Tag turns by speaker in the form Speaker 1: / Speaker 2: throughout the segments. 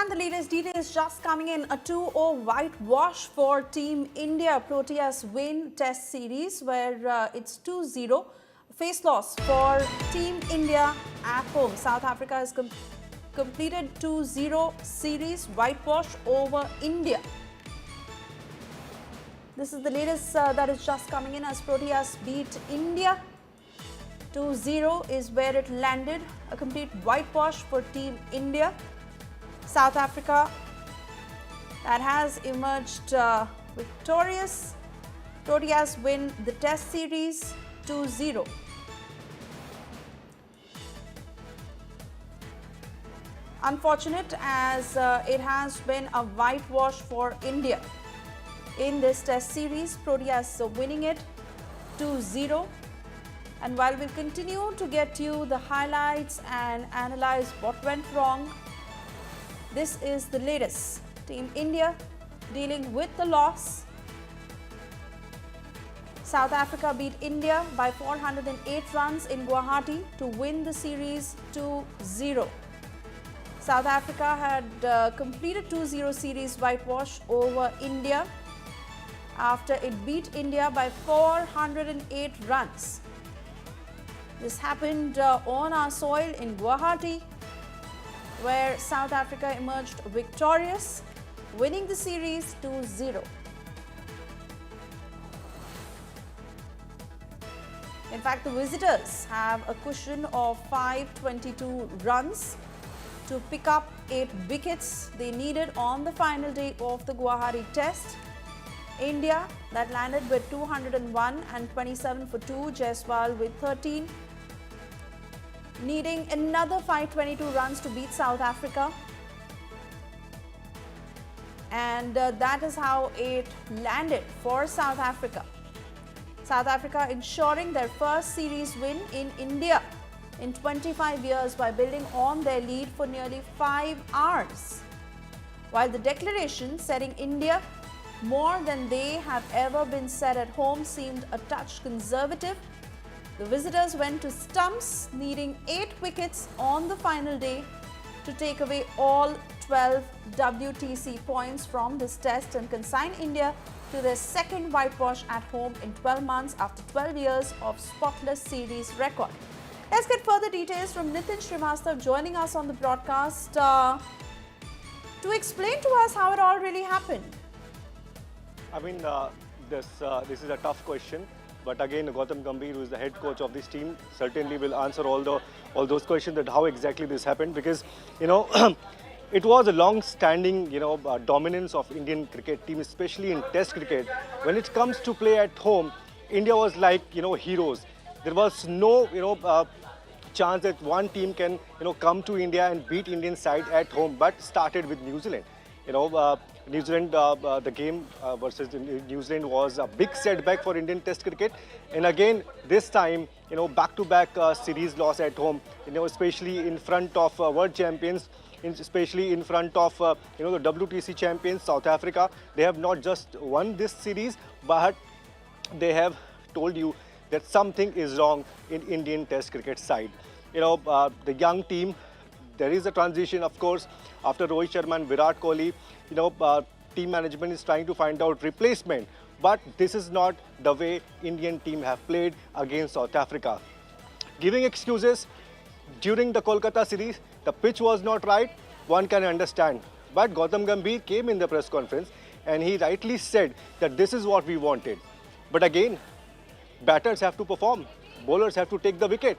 Speaker 1: And the latest details just coming in. A 2-0 whitewash for Team India. Proteas win Test series where it's 2-0. Face loss for Team India at home. South Africa has completed 2-0 series whitewash over India. This is the latest that is just coming in as Proteas beat India. 2-0 is where it landed. A complete whitewash for Team India. South Africa that has emerged victorious. Proteas win the Test series 2-0. Unfortunate as it has been a whitewash for India in this Test series. Proteas winning it 2-0. And while we'll continue to get you the highlights and analyze what went wrong, this is the latest. Team India dealing with the loss. South Africa beat India by 408 runs in Guwahati to win the series 2-0. South Africa had completed 2-0 series whitewash over India after it beat India by 408 runs. This happened on our soil in Guwahati, where South Africa emerged victorious, winning the series 2-0. In fact, the visitors have a cushion of 522 runs to pick up 8 wickets they needed on the final day of the Guwahati Test. India that landed with 201 and 27 for 2, Jaiswal with 13. Needing another 522 runs to beat South Africa. And that is how it landed for South Africa. South Africa ensuring their first series win in India in 25 years by building on their lead for nearly 5 hours. While the declaration setting India more than they have ever been set at home seemed a touch conservative, the visitors went to stumps, needing 8 wickets on the final day to take away all 12 WTC points from this test and consign India to their second whitewash at home in 12 months after 12 years of spotless series record. Let's get further details from Nitin Srivastav joining us on the broadcast to explain to us how it all really happened.
Speaker 2: I mean, this is a tough question. But again, Gautam Gambhir, who is the head coach of this team, certainly will answer all those questions that how exactly this happened, because it was a long-standing dominance of Indian cricket team, especially in Test cricket. When it comes to play at home, India was like heroes. There was no chance that one team can come to India and beat Indian side at home. But started with New Zealand. New Zealand, the game versus New Zealand was a big setback for Indian Test cricket. And again, this time, back-to-back series loss at home, especially in front of world champions, especially in front of, the WTC champions, South Africa. They have not just won this series, but they have told you that something is wrong in Indian Test cricket side. The young team, there is a transition, of course, after Rohit Sharma and Virat Kohli. Team management is trying to find out replacement. But this is not the way Indian team have played against South Africa. Giving excuses during the Kolkata series, the pitch was not right, one can understand. But Gautam Gambhir came in the press conference and he rightly said that this is what we wanted. But again, batters have to perform, bowlers have to take the wicket.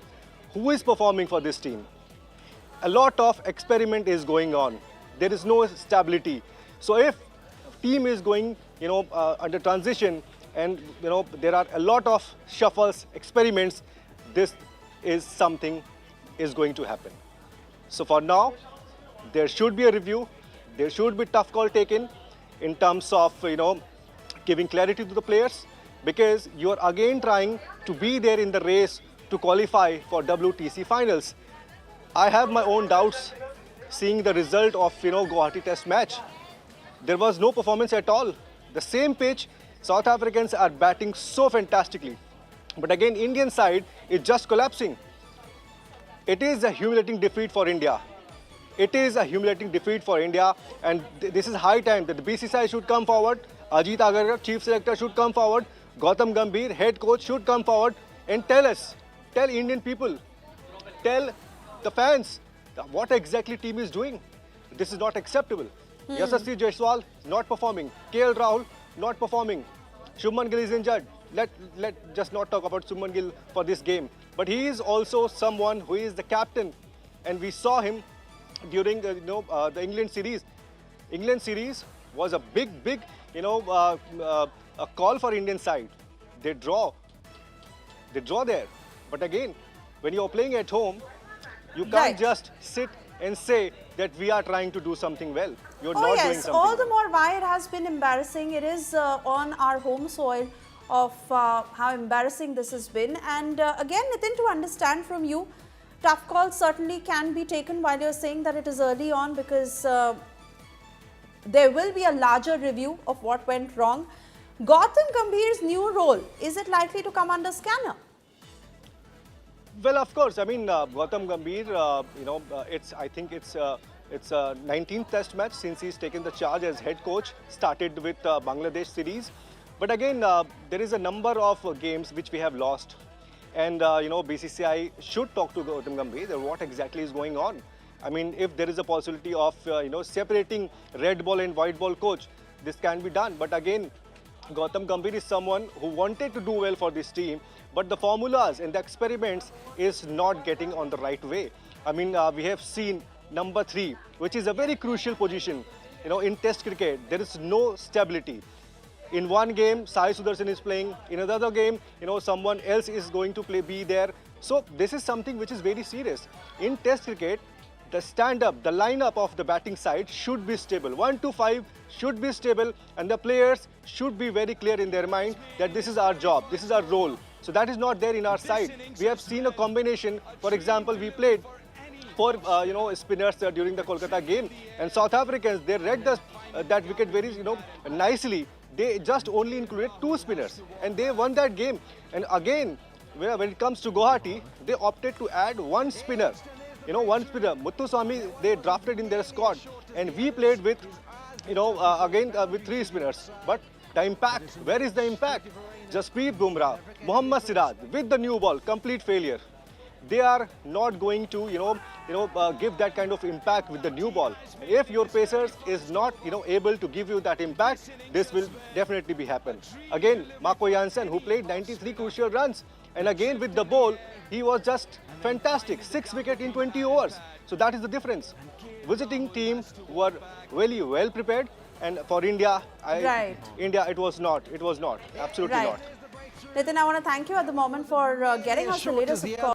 Speaker 2: Who is performing for this team? A lot of experiment is going on. There is no stability. So if team is going, under transition and, there are a lot of shuffles, experiments, this is something is going to happen. So for now, there should be a review. There should be tough call taken in terms of, giving clarity to the players, because you are again trying to be there in the race to qualify for WTC finals. I have my own doubts seeing the result of, Guwahati Test match. There was no performance at all. The same pitch, South Africans are batting so fantastically. But again, Indian side is just collapsing. It is a humiliating defeat for India. It is a humiliating defeat for India, and this is high time that the BCCI should come forward. Ajit Agarkar, Chief Selector, should come forward. Gautam Gambhir, Head Coach, should come forward and tell Indian people, tell the fans what exactly team is doing. This is not acceptable. Yashasvi Jaiswal not performing. KL Rahul not performing. Shubman Gill is injured. Let just not talk about Shubman Gill for this game. But he is also someone who is the captain, and we saw him during the England series. England series was a big a call for Indian side. They draw there. But again, when you are playing at home, you can't
Speaker 1: Right.
Speaker 2: just sit and say that we are trying to do something well. You're
Speaker 1: Oh
Speaker 2: not doing
Speaker 1: yes,
Speaker 2: something
Speaker 1: all the
Speaker 2: well.
Speaker 1: more why it has been embarrassing. It is on our home soil of how embarrassing this has been. And again, Nitin, to understand from you, tough calls certainly can be taken while you're saying that it is early on, because there will be a larger review of what went wrong. Gautam Gambhir's new role, is it likely to come under scanner?
Speaker 2: Well, of course. I mean, Gautam Gambhir, I think it's a 19th Test match since he's taken the charge as head coach. Started with Bangladesh series, but again, there is a number of games which we have lost, and BCCI should talk to Gautam Gambhir that what exactly is going on. I mean, if there is a possibility of separating red ball and white ball coach, this can be done. But again, Gautam Gambhir is someone who wanted to do well for this team, but the formulas and the experiments is not getting on the right way. I mean, we have seen number 3, which is a very crucial position. In Test cricket, there is no stability. In one game, Sai Sudarshan is playing. In another game, someone else is going to be there. So this is something which is very serious. In Test cricket, the stand-up, the lineup of the batting side should be stable. 1 to 5 should be stable, and the players should be very clear in their mind that this is our job, this is our role. So that is not there in our side. We have seen a combination. For example, we played 4 spinners during the Kolkata game, and South Africans, they read that wicket very nicely. They just only included 2 spinners, and they won that game. And again, when it comes to Guwahati, they opted to add 1 spinner. One spinner, Muthuswamy, they drafted in their squad, and we played with, with 3 spinners. But the impact, where is the impact? Jasprit Bumrah, Mohammad Siraj, with the new ball, complete failure. They are not going to, give that kind of impact with the new ball. If your pacers is not, able to give you that impact, this will definitely be happen. Again, Marco Jansen, who played 93 crucial runs, and again with the ball, he was just fantastic. 6 wickets in 20 overs. So that is the difference. Visiting team were really well prepared, and for India, India, it was not. It was not. Absolutely
Speaker 1: Right.
Speaker 2: not.
Speaker 1: Nitin, I want to thank you at the moment for getting us the latest.